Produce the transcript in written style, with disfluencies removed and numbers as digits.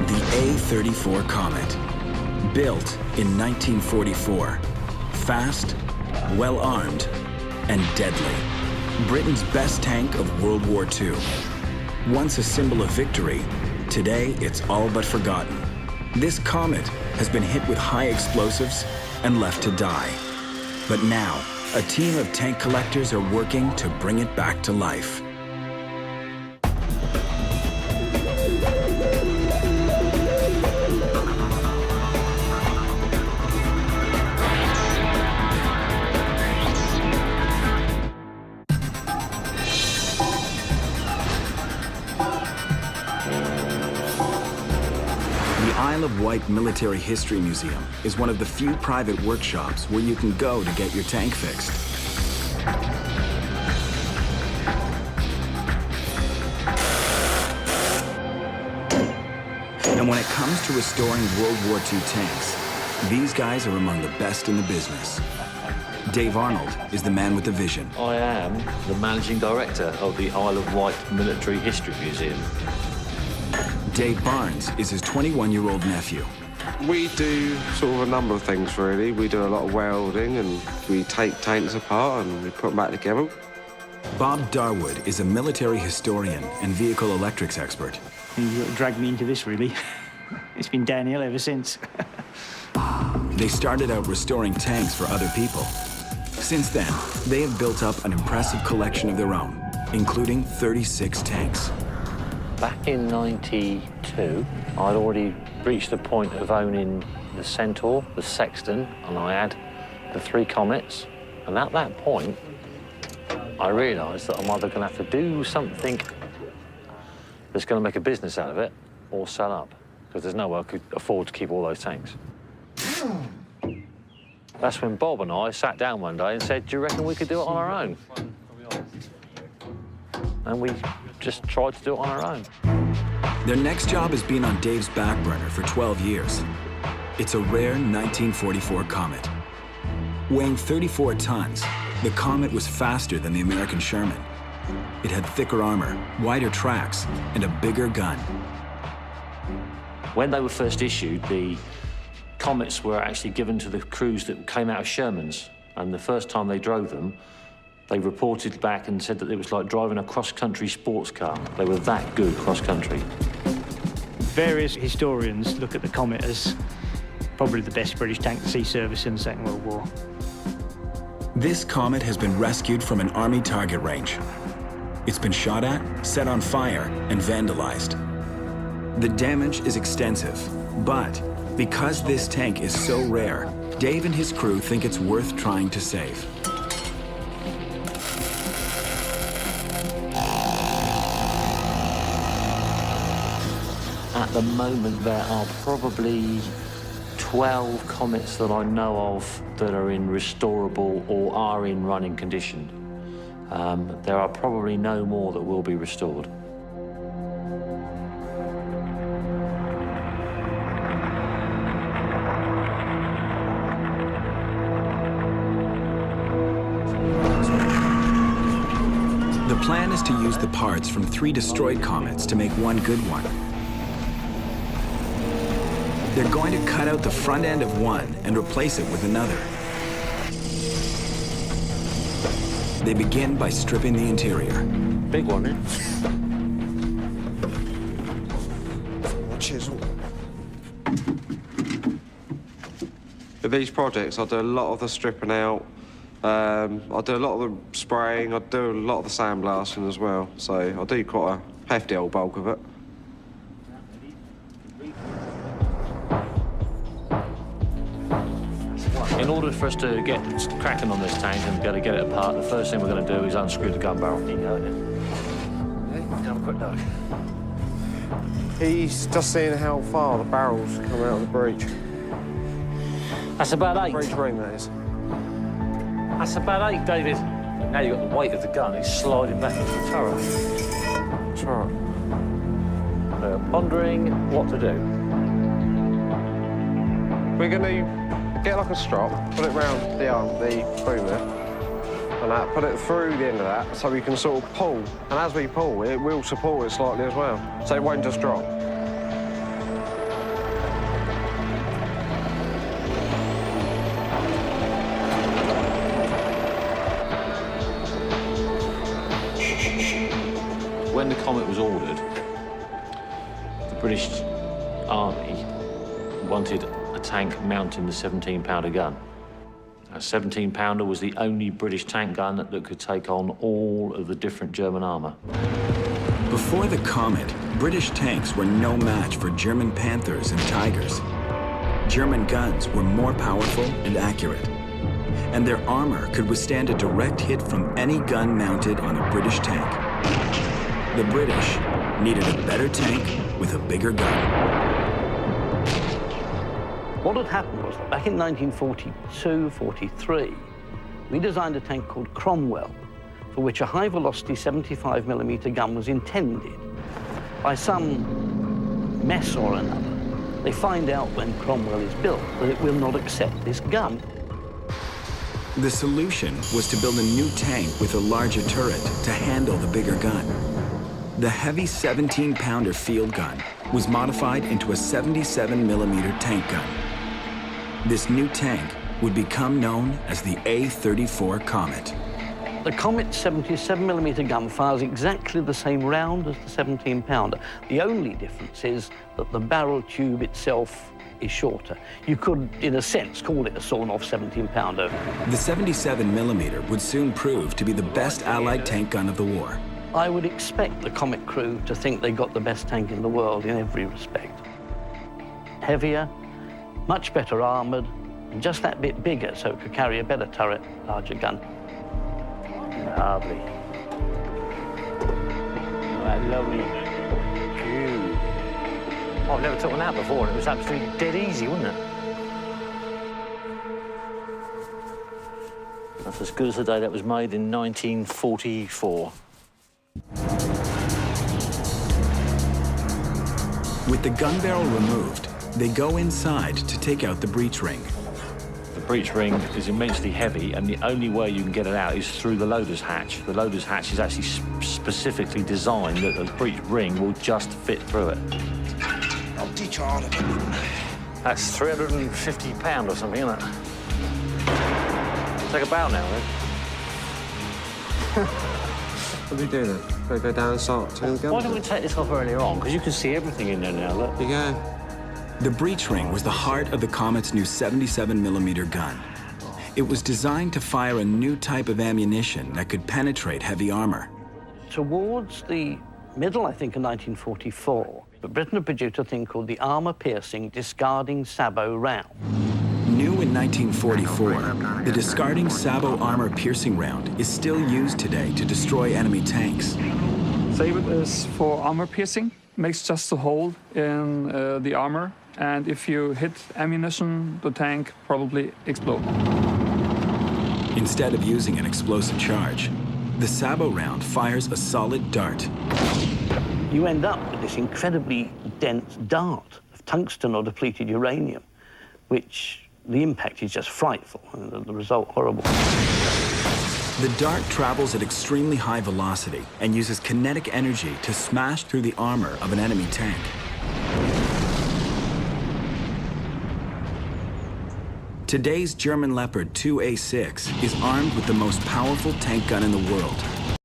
The A-34 Comet. Built in 1944. Fast, well-armed, and deadly. Britain's best tank of World War II. Once a symbol of victory, today it's all but forgotten. This Comet has been hit with high explosives and left to die. But now, a team of tank collectors are working to bring it back to life. The Isle of Wight Military History Museum is one of the few private workshops where you can go to get your tank fixed. And when it comes to restoring World War II tanks, these guys are among the best in the business. Dave Arnold is the man with the vision. I am the managing director of the Isle of Wight Military History Museum. Dave Barnes is his 21-year-old nephew. We do sort of a number of things, really. We do a lot of welding, and we take tanks apart and we put them back together. Bob Darwood is a military historian and vehicle electrics expert. You dragged me into this, really. It's been downhill ever since. They started out restoring tanks for other people. Since then, they have built up an impressive collection of their own, including 36 tanks. Back in '92, I'd already reached the point of owning the Centaur, the Sexton, and I had the 3 Comets. And at that point, I realised that I'm either going to have to do something that's going to make a business out of it or sell up, because there's no way I could afford to keep all those tanks. That's when Bob and I sat down one day and said, do you reckon we could do it on our own? And we just tried to do it on our own. Their next job has been on Dave's back burner for 12 years. It's a rare 1944 Comet. Weighing 34 tons, the Comet was faster than the American Sherman. It had thicker armor, wider tracks, and a bigger gun. When they were first issued, the Comets were actually given to the crews that came out of Shermans. And the first time they drove them, they reported back and said that it was like driving a cross-country sports car. They were that good cross-country. Various historians look at the Comet as probably the best British tank to sea service in the Second World War. This Comet has been rescued from an Army target range. It's been shot at, set on fire, and vandalized. The damage is extensive, but because this tank is so rare, Dave and his crew think it's worth trying to save. At the moment, there are probably 12 Comets that I know of that are in restorable or are in running condition. There are probably no more that will be restored. The plan is to use the parts from 3 destroyed Comets to make one good one. They're going to cut out the front end of one and replace it with another. They begin by stripping the interior. Big one, eh? Chisel. With these projects, I do a lot of the stripping out. I do a lot of the spraying. I do a lot of the sandblasting as well. So I do quite a hefty old bulk of it. In order for us to get cracking on this tank and be able to get it apart, the first thing we're going to do is unscrew the gun barrel. You know it. Have a quick look. He's just seeing how far the barrels come out of the breech. That's about 8. Breech ring, that is. That's about 8, David. Now you've got the weight of the gun, it's sliding back into the turret. That's right. They're pondering what to do. We're going to get like a strop, put it round the arm, the boom there, and that, put it through the end of that so we can sort of pull. And as we pull, it will support it slightly as well, so it won't just drop. when the Comet was ordered, the British Army wanted a tank mounting the 17-pounder gun. A 17-pounder was the only British tank gun that could take on all of the different German armour. Before the Comet, British tanks were no match for German Panthers and Tigers. German guns were more powerful and accurate, and their armor could withstand a direct hit from any gun mounted on a British tank. The British needed a better tank with a bigger gun. What had happened was that back in 1942-43, we designed a tank called Cromwell, for which a high-velocity 75mm gun was intended. By some mess or another, they find out when Cromwell is built that it will not accept this gun. The solution was to build a new tank with a larger turret to handle the bigger gun. The heavy 17-pounder field gun was modified into a 77mm tank gun. This new tank would become known as the A-34 Comet. The Comet's 77mm gun fires exactly the same round as the 17-pounder. The only difference is that the barrel tube itself is shorter. You could, in a sense, call it a sawn-off 17-pounder. The 77mm would soon prove to be the best Allied tank gun of the war. I would expect the Comet crew to think they got the best tank in the world in every respect. Heavier, much better armoured, and just that bit bigger so it could carry a better turret, larger gun. Lovely. Oh, that lovely view. Oh, I've never took one out before, and it was absolutely dead easy, wasn't it? That's as good as the day that was made in 1944. With the gun barrel removed, they go inside to take out the breech ring. The breech ring is immensely heavy, and the only way you can get it out is through the loader's hatch. The loader's hatch is actually specifically designed that the breech ring will just fit through it. I'll teach you all of it. That's 350 pounds or something, isn't it? Take a bow now, then. What do we do then? Do we go down and start turning the gun? Why don't we take this off earlier on? Because you can see everything in there now, look. There you go. The breech ring was the heart of the Comet's new 77mm gun. It was designed to fire a new type of ammunition that could penetrate heavy armor. Towards the middle, I think, of 1944, Britain had produced a thing called the armor-piercing discarding sabot round. New in 1944, the discarding sabot armor-piercing round is still used today to destroy enemy tanks. Sabot is for armor piercing, makes just a hole in the armor, and if you hit ammunition, the tank probably explodes. Instead of using an explosive charge, the sabot round fires a solid dart. You end up with this incredibly dense dart of tungsten or depleted uranium, which the impact is just frightful, and the result horrible. The dart travels at extremely high velocity and uses kinetic energy to smash through the armor of an enemy tank. Today's German Leopard 2A6 is armed with the most powerful tank gun in the world.